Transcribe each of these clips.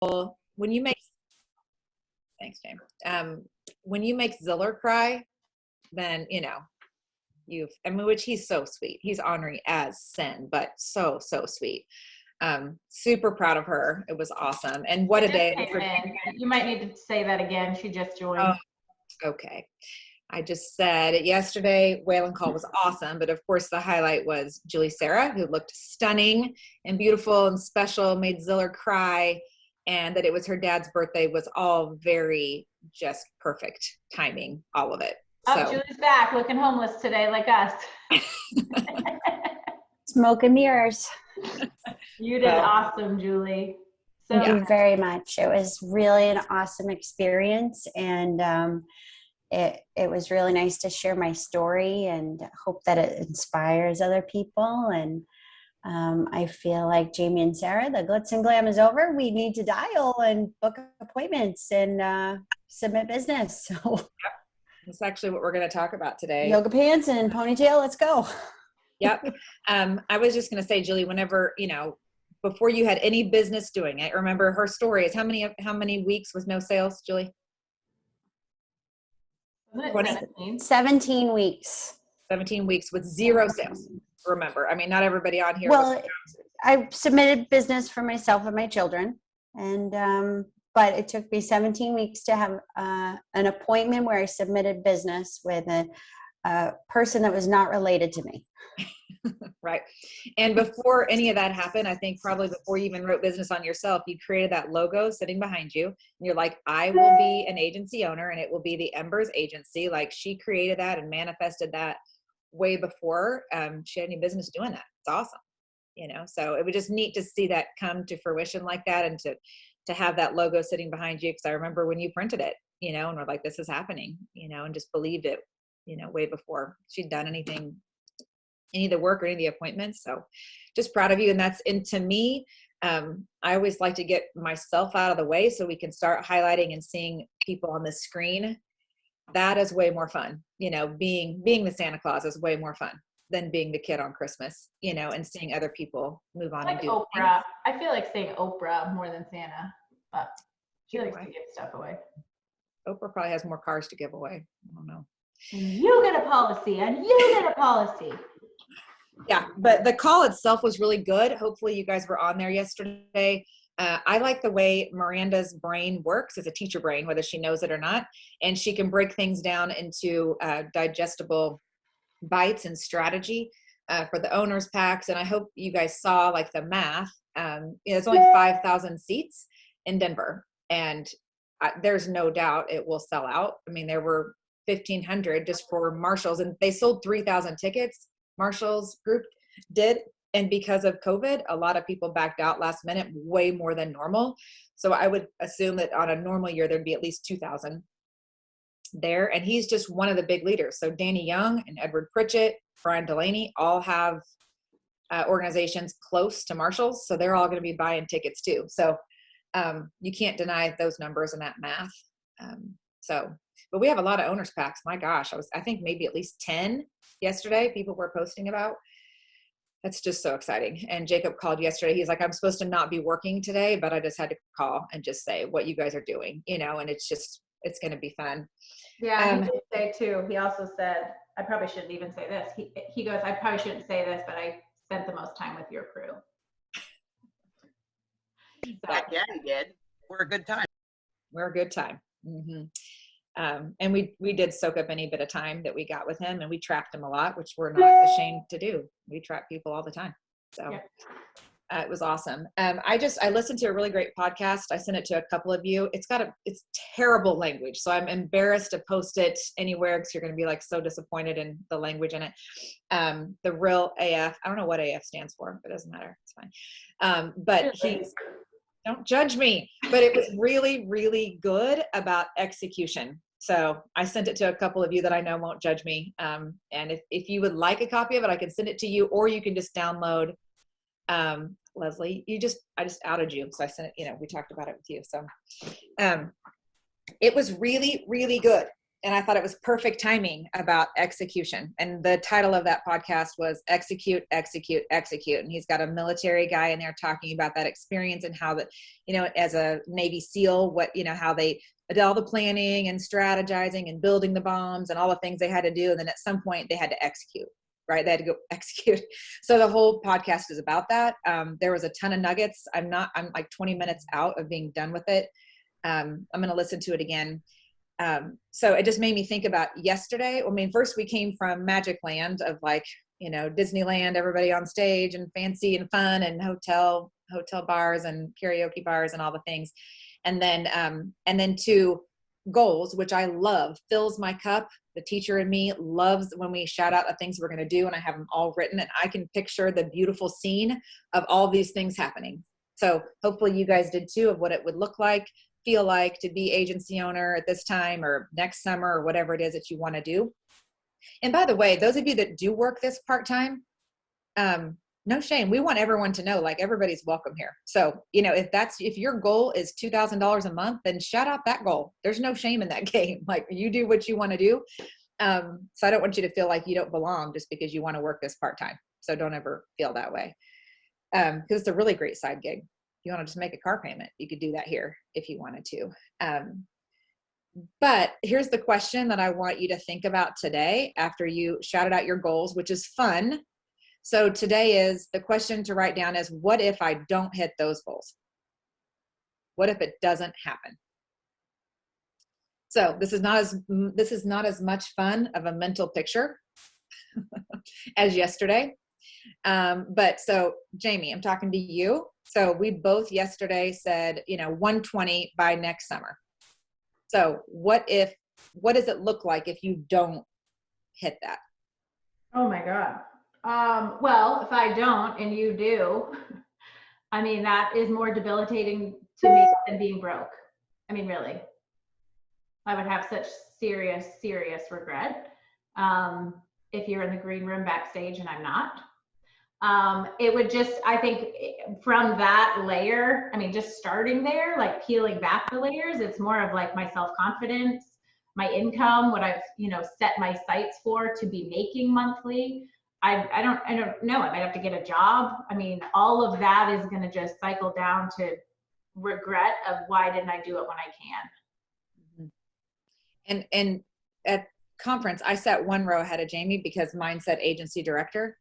when you make, thanks, James. When you make Ziller cry, then, I mean, which he's so sweet. He's ornery as sin, but so, so sweet. Super proud of her. It was awesome. And what a day. You might need to say that again. She just joined. Oh, okay. I just said it yesterday. Whalen call was awesome, but of course the highlight was Julie Sarah, who looked stunning and beautiful and special, made Ziller cry, and that it was her dad's birthday was all very just perfect timing, all of it. Oh, so. Julie's back, looking homeless today, like us. Smoke and mirrors. You did awesome, Julie. Thank you very much. It was really an awesome experience, and it was really nice to share my story, and hope that it inspires other people. And I feel like Jamie and Sarah, the glitz and glam is over. We need to dial and book appointments and submit business. So that's actually what we're going to talk about today. Yoga pants and ponytail. Let's go. Yep. I was just going to say, Julie, whenever, before you had any business doing it, remember her story is how many weeks with no sales, Julie? 17 weeks. 17 weeks with zero sales. Remember, I mean, not everybody on here. Well, I submitted business for myself and my children, and but it took me 17 weeks to have an appointment where I submitted business with a person that was not related to me. Right. And before any of that happened, I think probably before you even wrote business on yourself, you created that logo sitting behind you. And you're like, I will be an agency owner, and it will be the Embers Agency. Like, she created that and manifested that way before she had any business doing that. It's awesome. So it was just neat to see that come to fruition like that, and to have that logo sitting behind you. Cause I remember when you printed it, and we're like, this is happening, and just believed it, way before she'd done any of the work or any of the appointments. So just proud of you. And to me, I always like to get myself out of the way so we can start highlighting and seeing people on the screen. That is way more fun. Being the Santa Claus is way more fun than being the kid on Christmas, and seeing other people move on and do Oprah. I feel like saying Oprah more than Santa, but she likes to give stuff away. Oprah probably has more cars to give away. I don't know. And you get a policy, and you get a policy. Yeah, but the call itself was really good. Hopefully you guys were on there yesterday. I like the way Miranda's brain works as a teacher brain, whether she knows it or not. And she can break things down into digestible bites and strategy for the owners packs. And I hope you guys saw like the math. It's only 5,000 seats in Denver. And there's no doubt it will sell out. I mean, there were 1,500 just for Marshalls, and they sold 3,000 tickets. Marshall's group did. And because of COVID, a lot of people backed out last minute, way more than normal. So I would assume that on a normal year, there'd be at least 2,000 there. And he's just one of the big leaders. So Danny Young and Edward Pritchett, Brian Delaney, all have organizations close to Marshall's. So they're all going to be buying tickets too. So you can't deny those numbers and that math. But we have a lot of owners packs. My gosh, I think maybe at least 10 yesterday people were posting about. That's just so exciting. And Jacob called yesterday. He's like, I'm supposed to not be working today, but I just had to call and just say what you guys are doing, and it's going to be fun. Yeah. He did say too, he also said, I probably shouldn't even say this. He goes, I probably shouldn't say this, but I spent the most time with your crew. So. Yeah, he did. We're a good time. We're a good time. Mm-hmm. And we did soak up any bit of time that we got with him, and we trapped him a lot, which we're not ashamed to do. We trap people all the time. So it was awesome. I listened to a really great podcast. I sent it to a couple of you. It's terrible language. So I'm embarrassed to post it anywhere because you're going to be like so disappointed in the language in it. The real AF, I don't know what AF stands for, but it doesn't matter. It's fine. But don't judge me, but it was really, really good about execution. So I sent it to a couple of you that I know won't judge me. And if you would like a copy of it, I can send it to you, or you can just download. Leslie, I just outed you. So I sent it, we talked about it with you. So it was really, really good. and I thought it was perfect timing about execution. And the title of that podcast was Execute, Execute, Execute. And he's got a military guy in there talking about that experience and how that, as a Navy SEAL, how they did all the planning and strategizing and building the bombs and all the things they had to do. And then at some point they had to execute, right? They had to go execute. So the whole podcast is about that. There was a ton of nuggets. I'm like 20 minutes out of being done with it. I'm going to listen to it again. So it just made me think about yesterday. I mean, first we came from Magic Land of like, Disneyland, everybody on stage and fancy and fun and hotel bars and karaoke bars and all the things. And then to goals, which I love, fills my cup. The teacher in me loves when we shout out the things we're going to do, and I have them all written and I can picture the beautiful scene of all these things happening. So hopefully you guys did too, of what it would look like, feel like to be agency owner at this time or next summer or whatever it is that you want to do. And by the way, those of you that do work this part-time, no shame. We want everyone to know, like, everybody's welcome here. So, if your goal is $2,000 a month, then shout out that goal. There's no shame in that game. Like, you do what you want to do. So I don't want you to feel like you don't belong just because you want to work this part-time. So don't ever feel that way. Because it's a really great side gig. You want to just make a car payment, you could do that here if you wanted to. But here's the question that I want you to think about today after you shouted out your goals, which is fun. So today is the question to write down is, what if I don't hit those goals? What if it doesn't happen? So this is not as much fun of a mental picture as yesterday. But so Jamie, I'm talking to you. So we both yesterday said, 120 by next summer. So what does it look like if you don't hit that? Oh my God. Well, if I don't and you do, I mean, that is more debilitating to me than being broke. I mean, really, I would have such serious regret. If you're in the green room backstage and I'm not, it would just, I think from that layer, I mean, just starting there, like peeling back the layers, it's more of like my self-confidence, my income, what I've, set my sights for to be making monthly. I don't know. I might have to get a job. I mean, all of that is going to just cycle down to regret of why didn't I do it when I can? And at conference, I sat one row ahead of Jamie because mine said agency director.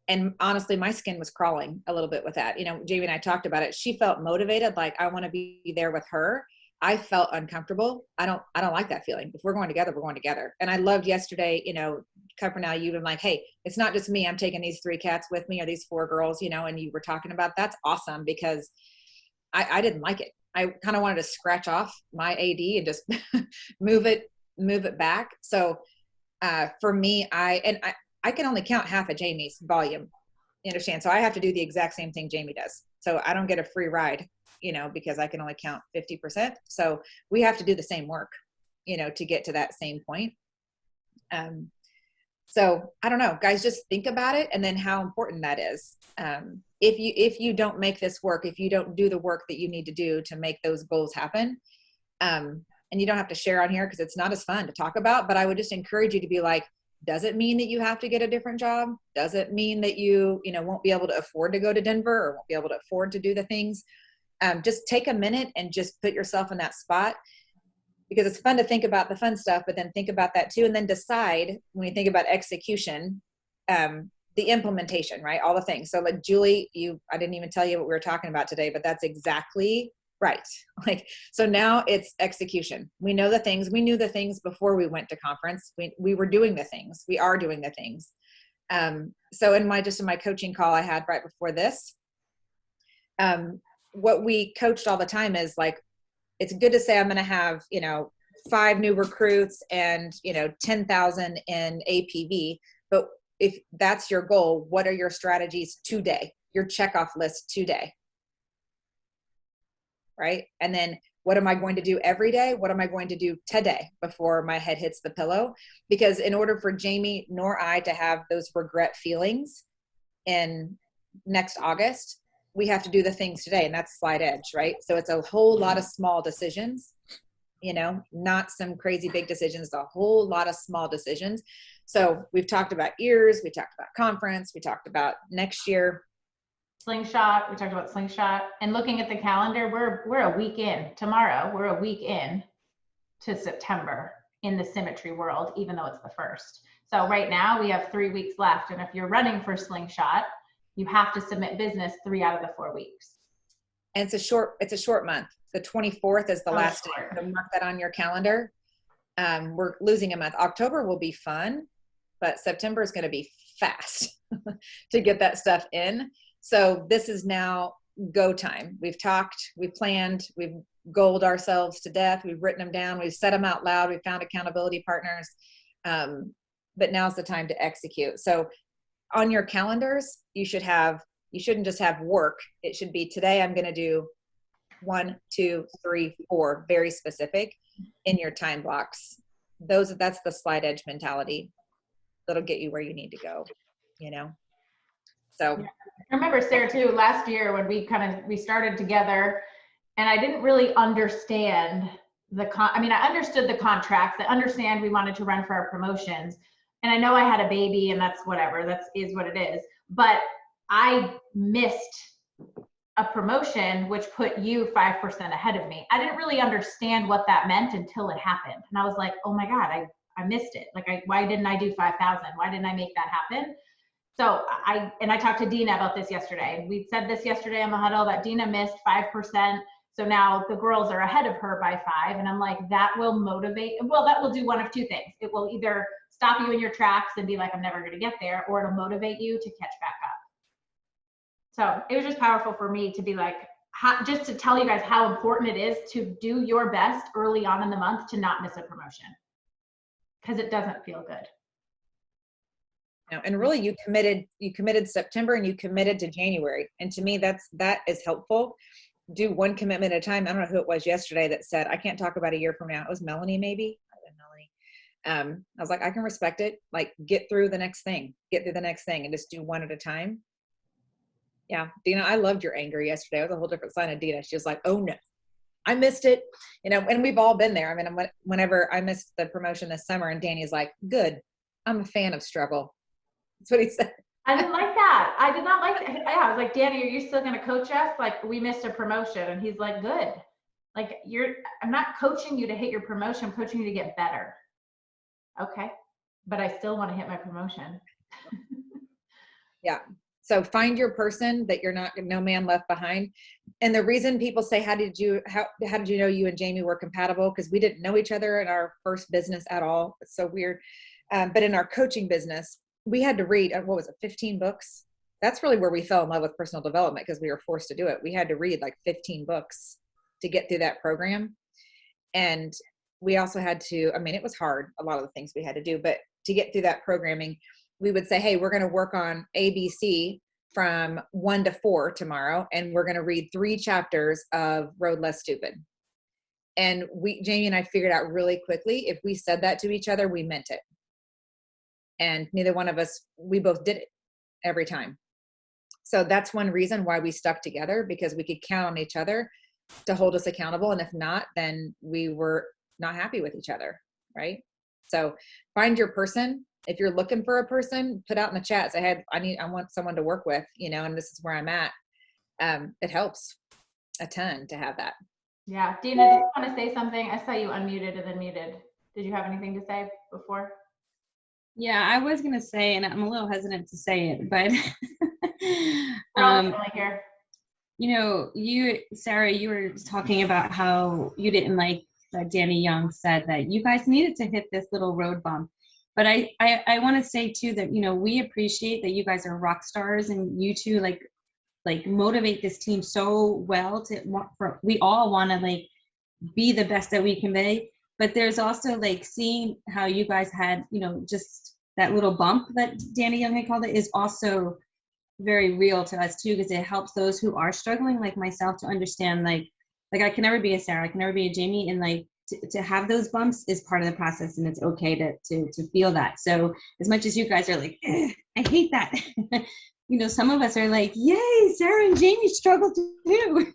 And honestly, my skin was crawling a little bit with that. Jamie and I talked about it. She felt motivated, like I want to be there with her. I felt uncomfortable. I don't like that feeling. If we're going together, we're going together. And I loved yesterday, Now you've been like, hey, it's not just me. I'm taking these 3 cats with me or these 4 girls, and you were talking about that's awesome because I didn't like it. I kind of wanted to scratch off my AD and just move it back. So for me, I can only count half of Jamie's volume. You understand? So I have to do the exact same thing Jamie does. So I don't get a free ride, because I can only count 50%. So we have to do the same work, to get to that same point. So I don't know, guys, just think about it and then how important that is. If you don't make this work, if you don't do the work that you need to do to make those goals happen, and you don't have to share on here because it's not as fun to talk about, but I would just encourage you to be like, does it mean that you have to get a different job? Does it mean that you won't be able to afford to go to Denver or won't be able to afford to do the things? Just take a minute and just put yourself in that spot, because it's fun to think about the fun stuff, but then think about that too. And then decide when you think about execution, the implementation, right? All the things. So like Julie, I didn't even tell you what we were talking about today, but that's exactly right. Like, so now it's execution. We know the things, we knew the things before we went to conference. We were doing the things, we are doing the things. So in my coaching call I had right before this, what we coached all the time is like, it's good to say I'm going to have, 5 new recruits and, 10,000 in APV. But if that's your goal, what are your strategies today? Your checkoff list today. Right? And then what am I going to do every day? What am I going to do today before my head hits the pillow? Because in order for Jamie nor I to have those regret feelings in next August, we have to do the things today, and that's slide edge, right? So it's a whole lot of small decisions not some crazy big decisions, a whole lot of small decisions. So we've talked about ears, we talked about conference, we talked about next year. Slingshot, we talked about Slingshot. And looking at the calendar, we're a week in. Tomorrow, we're a week in to September in the symmetry world, even though it's the 1st. So right now we have 3 weeks left. And if you're running for Slingshot, you have to submit business 3 out of the 4 weeks. And it's a short month. The 24th is the last day. So mark that on your calendar. We're losing a month. October will be fun, but September is going to be fast to get that stuff in. So this is now go time. We've talked, we've planned, we've goaled ourselves to death. We've written them down. We've said them out loud. We've found accountability partners. But now's the time to execute. So on your calendars, you shouldn't just have work. It should be today I'm going to do 1, 2, 3, 4, very specific in your time blocks. That's the slide edge mentality that'll get you where you need to go, So I remember, Sarah, too, last year when we started together, and I didn't really understand I understood the contracts. I understand we wanted to run for our promotions, and I know I had a baby, and that's whatever, that is what it is. But I missed a promotion, which put you 5% ahead of me. I didn't really understand what that meant until it happened. And I was like, oh my God, I missed it. Like, why didn't I do 5,000? Why didn't I make that happen? So I talked to Dina about this yesterday. We said this yesterday on the huddle that Dina missed 5%. So now the girls are ahead of her by 5. And I'm like, that will motivate. Well, that will do one of two things. It will either stop you in your tracks and be like, I'm never going to get there, or it'll motivate you to catch back up. So it was just powerful for me to be like, just to tell you guys how important it is to do your best early on in the month to not miss a promotion, because it doesn't feel good. And really you committed September and you committed to January. And to me, that is helpful. Do one commitment at a time. I don't know who it was yesterday that said, I can't talk about a year from now. It was Melanie, maybe. I was like, I can respect it. Like, get through the next thing, and just do one at a time. Yeah. Dina, I loved your anger yesterday. It was a whole different side of Dina. She was like, oh no, I missed it. And we've all been there. I mean, whenever I missed the promotion this summer, and Danny's like, good, I'm a fan of struggle. That's what he said. I didn't like that. I did not like that. Yeah, I was like, Danny, are you still going to coach us? Like, we missed a promotion. And he's like, good. Like, I'm not coaching you to hit your promotion. I'm coaching you to get better. Okay. But I still want to hit my promotion. Yeah. So find your person that you're not, no man left behind. And the reason people say, how did you know you and Jamie were compatible? Because we didn't know each other in our first business at all. It's so weird. But in our coaching business, we had to read, 15 books? That's really where we fell in love with personal development, because we were forced to do it. We had to read like 15 books to get through that program. And we also had to, it was hard, a lot of the things we had to do, but to get through that programming, we would say, hey, we're going to work on ABC from 1 to 4 tomorrow. And we're going to read 3 chapters of Road Less Stupid. And Jamie and I figured out really quickly, if we said that to each other, we meant it. And neither one of us, we both did it every time. So that's one reason why we stuck together, because we could count on each other to hold us accountable. And if not, then we were not happy with each other, right? So find your person. If you're looking for a person, put out in the chat, say, hey, I want someone to work with, and this is where I'm at. It helps a ton to have that. Yeah. Dina, did you want to say something? I saw you unmuted and then muted. Did you have anything to say before? Yeah, I was going to say, and I'm a little hesitant to say it, but here. You, Sarah, you were talking about how you didn't like that Danny Young said that you guys needed to hit this little road bump. But I want to say too that, we appreciate that you guys are rock stars, and you two like motivate this team so well we all want to be the best that we can be. But there's also seeing how you guys had, just that little bump that Danny Young had called it is also very real to us too, because it helps those who are struggling like myself to understand I can never be a Sarah, I can never be a Jamie, and to have those bumps is part of the process, and it's okay to feel that. So as much as you guys are like, I hate that, some of us are like, yay, Sarah and Jamie struggle too.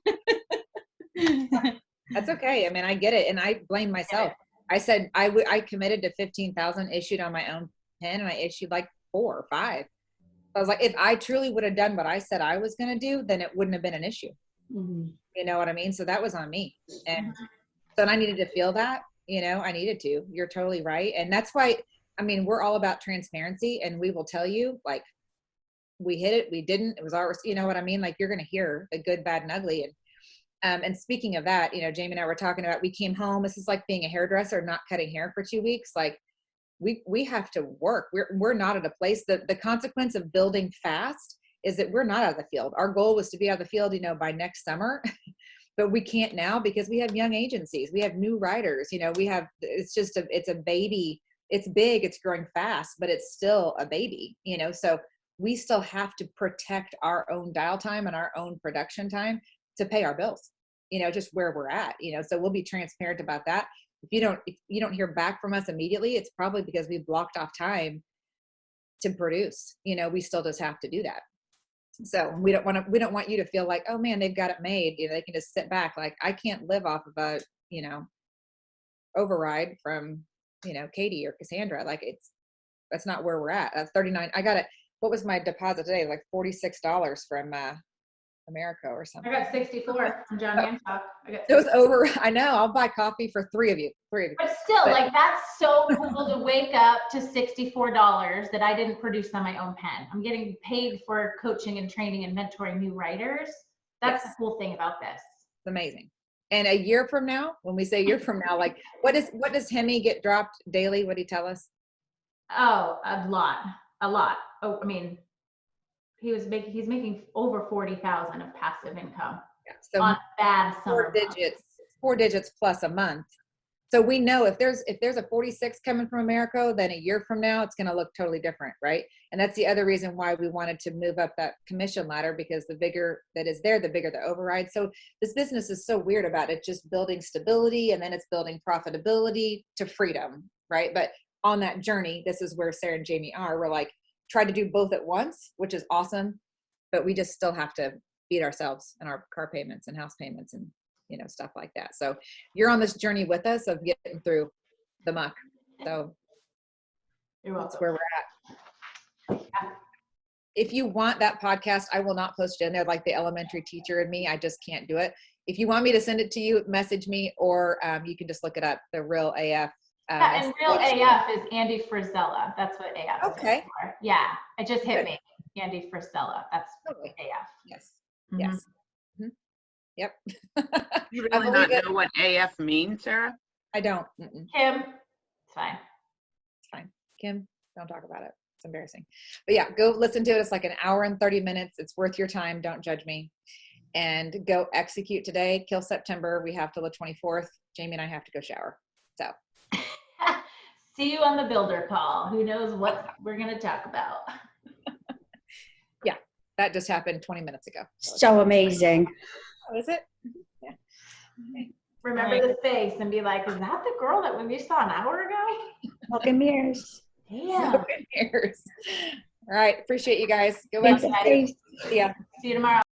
That's okay. I mean, I get it. And I blame myself. I said, I committed to 15,000 issued on my own pen, and I issued like 4 or 5. I was like, if I truly would have done what I said I was going to do, then it wouldn't have been an issue. Mhm. You know what I mean? So that was on me. And so I needed to feel that, I needed to. You're totally right. And that's why, I mean, we're all about transparency, and we will tell you, like, we hit it, we didn't, it was ours. You know what I mean? Like, you're going to hear the good, bad, and ugly. And speaking of that, Jamie and I were talking about, we came home. This is like being a hairdresser, not cutting hair for 2 weeks. Like, we have to work. We're not at a place that the consequence of building fast is that we're not out of the field. Our goal was to be out of the field, by next summer, but we can't now because we have young agencies. We have new writers, it's a baby. It's big, it's growing fast, but it's still a baby, so we still have to protect our own dial time and our own production time to pay our bills, just where we're at, so we'll be transparent about that. If you don't hear back from us immediately, it's probably because we blocked off time to produce. We still just have to do that. So we don't want you to feel like, oh man, they've got it made. They can just sit back. Like, I can't live off of a, override from, Katie or Cassandra. Like, that's not where we're at. 39. I got it. What was my deposit today? Like $46 from America or something. I got 64 from John Hancock. It was over. I know. I'll buy coffee for three of you. But still, like, that's so cool to wake up to $64 that I didn't produce on my own pen. I'm getting paid for coaching and training and mentoring new writers. That's the cool thing about this. It's amazing. And a year from now, when we say a year from now, like, what does Hemi get dropped daily? What did he tell us? Oh, a lot. Oh, I mean, he's making over 40,000 of passive income. Yeah, so on bad summer 4 digits plus a month. So we know if there's a 46 coming from America, then a year from now, it's going to look totally different. Right. And that's the other reason why we wanted to move up that commission ladder, because the bigger that is there, the bigger the override. So this business is so weird about it, just building stability, and then it's building profitability to freedom. Right. But on that journey, this is where Sarah and Jamie are. We're like, try to do both at once, which is awesome. But we just still have to feed ourselves and our car payments and house payments and, stuff like that. So you're on this journey with us of getting through the muck. So that's where we're at. If you want that podcast, I will not post it in there like the elementary teacher in me. I just can't do it. If you want me to send it to you, message me, or you can just look it up, The Real AF. And Real AF is Andy Frisella. That's what AF is. Okay. For. Yeah, it just hit me. Andy Frisella. That's totally. AF. Yes. Mm-hmm. Yes. Mm-hmm. Yep. You really not know what AF means, Sarah? I don't. Kim, it's fine. It's fine. Kim, don't talk about it. It's embarrassing. But yeah, go listen to it. It's like an hour and 30 minutes. It's worth your time. Don't judge me. And go execute today. Kill September. We have till the 24th. Jamie and I have to go shower. So. See you on the builder call. Who knows what we're going to talk about. Yeah, that just happened 20 minutes ago. So amazing. Oh, is it? Yeah. Okay. Remember the face and be like, is that the girl that we saw an hour ago? Smoke and mirrors. Yeah. All right. Appreciate you guys. Go Thanks, back. guys. See ya. See you tomorrow.